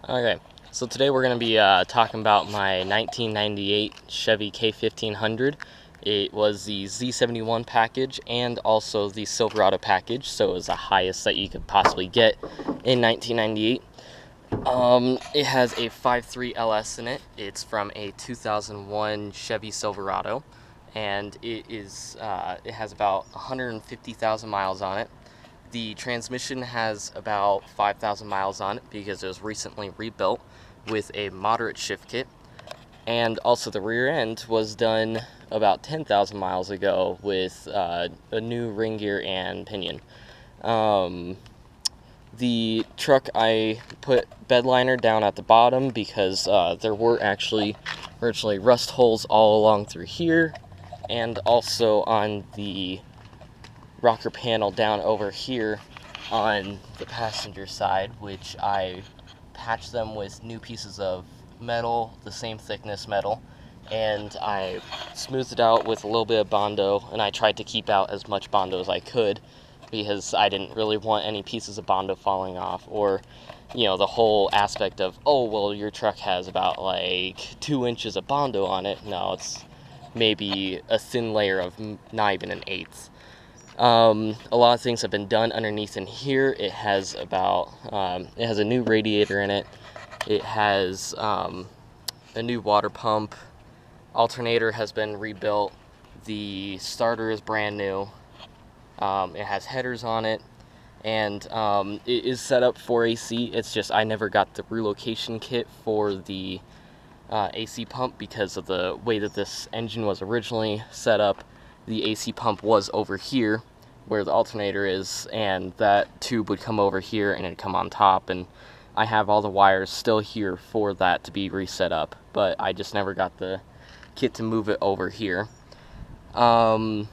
Okay, so today we're going to be talking about my 1998 Chevy K1500. It was the Z71 package and also the Silverado package, so it was the highest that you could possibly get in 1998. It has a 5.3 LS in it. It's from a 2001 Chevy Silverado, and it has about 150,000 miles on it. The transmission has about 5,000 miles on it because it was recently rebuilt with a moderate shift kit. And also the rear end was done about 10,000 miles ago with a new ring gear and pinion. The truck, I put bed liner down at the bottom because there were actually originally rust holes all along through here, and also on the rocker panel down over here on the passenger side, which I patched them with new pieces of metal, the same thickness metal, and I smoothed it out with a little bit of Bondo, and I tried to keep out as much Bondo as I could because I didn't really want any pieces of Bondo falling off, or the whole aspect of, oh well, your truck has about like 2 inches of Bondo on it. No, it's maybe a thin layer of not even an eighth. A lot of things have been done underneath in here. It has a new radiator in it. It has a new water pump. Alternator has been rebuilt. The starter is brand new. It has headers on it, and it is set up for AC. It's just I never got the relocation kit for the AC pump because of the way that this engine was originally set up. The AC pump was over here where the alternator is, and that tube would come over here and it'd come on top, and I have all the wires still here for that to be reset up, but I just never got the kit to move it over here. So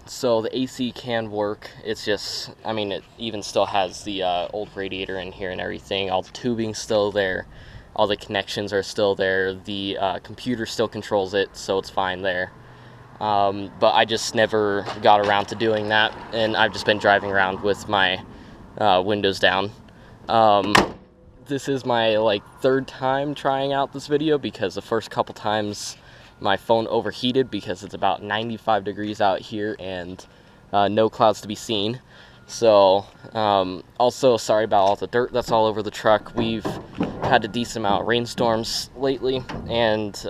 the AC can work. It's just, it even still has the old radiator in here and everything. All the tubing's still there. All the connections are still there. The computer still controls it, so it's fine there. But I just never got around to doing that, and I've just been driving around with my windows down. This is my third time trying out this video because the first couple times my phone overheated because it's about 95 degrees out here and no clouds to be seen. So also sorry about all the dirt that's all over the truck. We've had a decent amount of rainstorms lately, and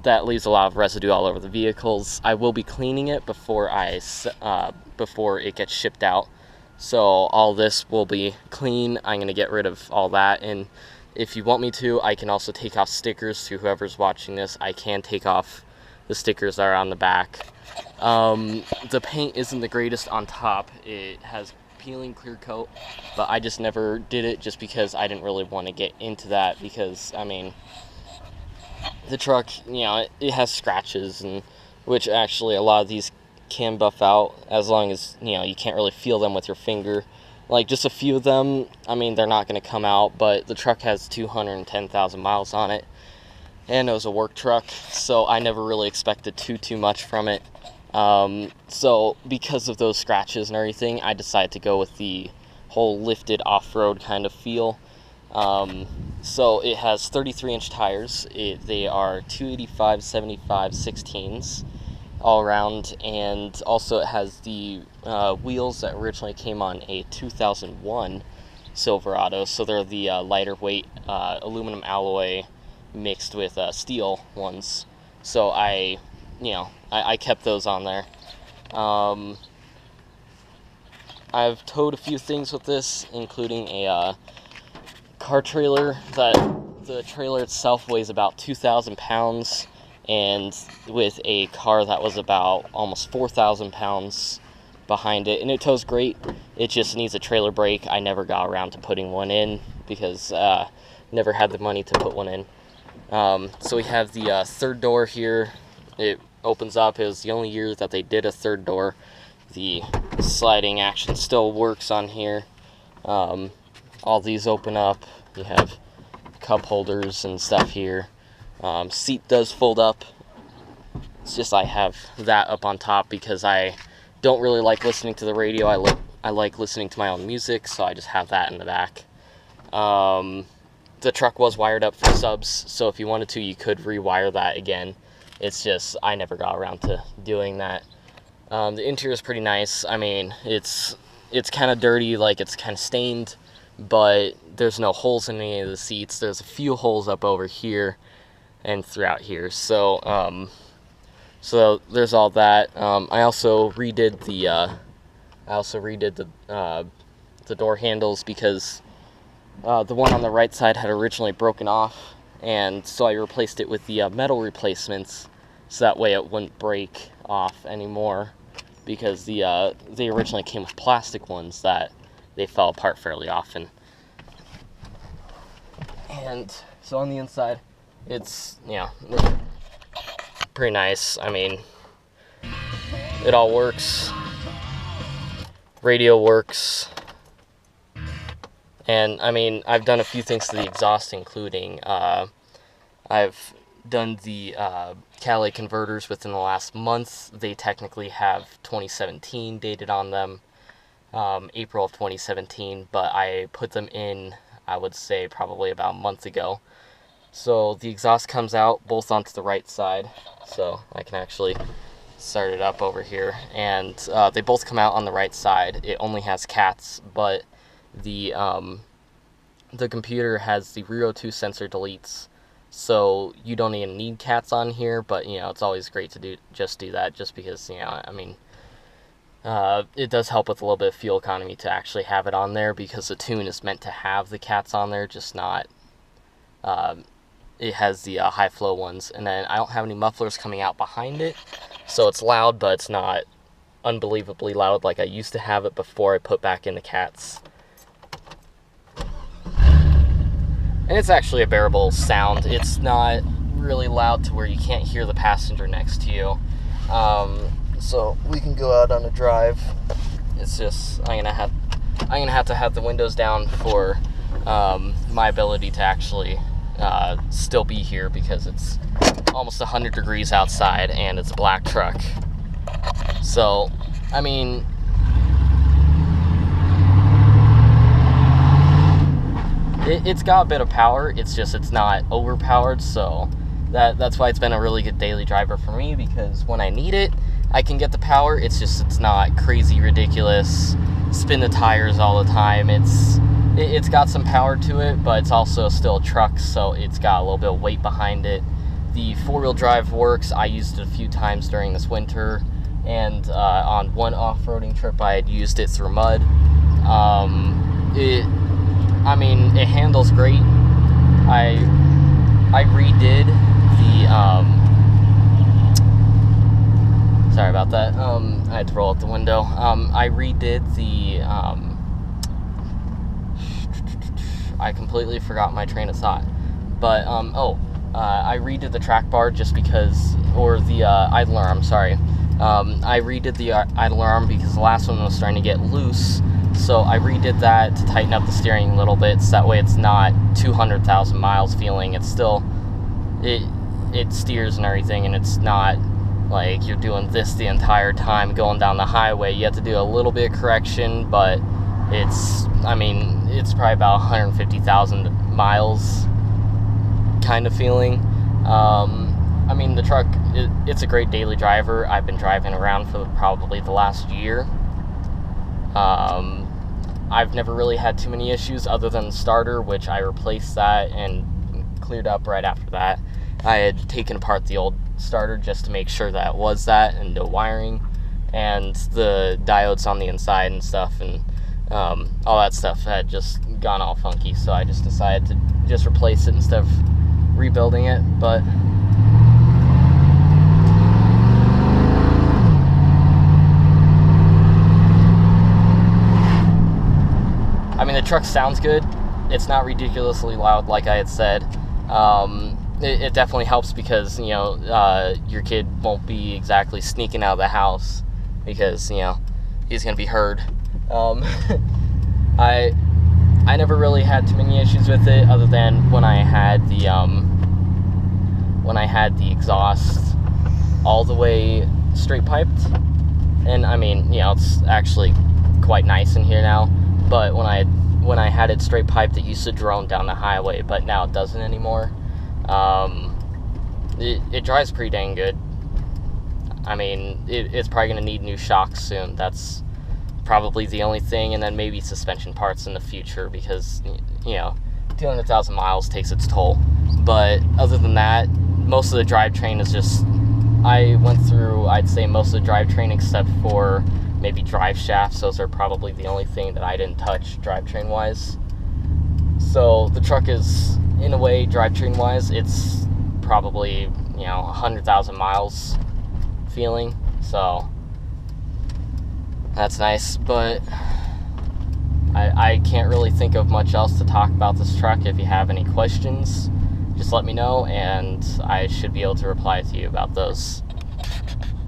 that leaves a lot of residue all over the vehicles. I will be cleaning it before it gets shipped out. So all this will be clean. I'm going to get rid of all that, and if you want me to, I can also take off stickers. To whoever's watching this, I can take off the stickers that are on the back. The paint isn't the greatest on top. It has peeling clear coat, but I just never did it just because I didn't really want to get into that because, the truck, it has scratches, and which actually a lot of these can buff out as long as, you can't really feel them with your finger. Just a few of them, they're not going to come out, but the truck has 210,000 miles on it, and it was a work truck, so I never really expected too much from it. So because of those scratches and everything, I decided to go with the whole lifted off-road kind of feel. So it has 33-inch tires. They are 285/75 16s all around, and also it has the wheels that originally came on a 2001 Silverado, so they're the lighter weight aluminum alloy mixed with steel ones. So I kept those on there. I've towed a few things with this, including a car trailer. The trailer itself weighs about 2,000 pounds, and with a car that was about almost 4,000 pounds behind it, and it tows great. It just needs a trailer brake. I never got around to putting one in because never had the money to put one in. So we have the third door here. It opens up. It was the only year that they did a third door. The sliding action still works on here. All these open up. You have cup holders and stuff here. Seat does fold up. It's just I have that up on top because I don't really like listening to the radio. I like listening to my own music, so I just have that in the back. the truck was wired up for subs, so if you wanted to, you could rewire that again. It's just I never got around to doing that. The interior is pretty nice. I mean, it's kind of dirty, like it's kind of stained, but there's no holes in any of the seats. There's a few holes up over here and throughout here. So so there's all that. I also redid the door handles because the one on the right side had originally broken off, and so I replaced it with the metal replacements, so that way it wouldn't break off anymore, because they originally came with plastic ones that they fell apart fairly often. And so on the inside, it's, pretty nice. I mean, it all works. Radio works. And I mean, I've done a few things to the exhaust, including I've done the catalytic converters within the last month. They technically have 2017 dated on them, April of 2017, but I put them in, I would say, probably about a month ago. So the exhaust comes out both onto the right side, so I can actually start it up over here, and they both come out on the right side. It only has cats, but the computer has the rear O2 sensor deletes, so you don't even need cats on here, but it's always great to do that, just because I mean, it does help with a little bit of fuel economy to actually have it on there, because the tune is meant to have the cats on there, just not it has the high flow ones. And then I don't have any mufflers coming out behind it, so it's loud, but it's not unbelievably loud like I used to have it before I put back in the cats. And it's actually a bearable sound. It's not really loud to where you can't hear the passenger next to you. So we can go out on a drive. It's just I'm gonna have to have the windows down for my ability to actually still be here, because it's almost 100 degrees outside and it's a black truck. So I mean, it's got a bit of power. It's just it's not overpowered, so that's why it's been a really good daily driver for me, because when I need it, I can get the power. It's just it's not crazy ridiculous, spin the tires all the time. It's got some power to it, but it's also still a truck, so it's got a little bit of weight behind it. The four-wheel drive works. I used it a few times during this winter, and on one off-roading trip I had used it through mud. I mean, it handles great. I redid the sorry about that. I had to roll out the window. I redid the I completely forgot my train of thought. But I redid the track bar just because, or the idler arm, sorry. I redid the idler arm because the last one was starting to get loose. So I redid that to tighten up the steering a little bit, so that way it's not 200,000 miles feeling. It's still, it steers and everything, and it's not like you're doing this the entire time going down the highway. You have to do a little bit of correction, but it's probably about 150,000 miles kind of feeling. I mean, the truck, it's a great daily driver. I've been driving around for probably the last year. I've never really had too many issues other than the starter, which I replaced that and cleared up right after that. I had taken apart the old starter just to make sure that it was that, and no wiring, and the diodes on the inside and stuff, and all that stuff had just gone all funky, so I just decided to just replace it instead of rebuilding it. But I mean, the truck sounds good. It's not ridiculously loud, like I had said. It definitely helps because, your kid won't be exactly sneaking out of the house because, he's going to be heard. I never really had too many issues with it, other than when I had the exhaust all the way straight piped. And I mean, it's actually quite nice in here now. But when when I had it straight piped, it used to drone down the highway, but now it doesn't anymore. It drives pretty dang good. I mean, it's probably going to need new shocks soon. That's probably the only thing, and then maybe suspension parts in the future, because, you know, 200,000 miles takes its toll. But other than that, most of the drivetrain is just, I went through, I'd say, most of the drivetrain except for maybe drive shafts. Those are probably the only thing that I didn't touch drivetrain-wise. So the truck is, in a way, drivetrain-wise, it's probably, you know, 100,000 miles feeling. So that's nice, but I can't really think of much else to talk about this truck. If you have any questions, just let me know, and I should be able to reply to you about those.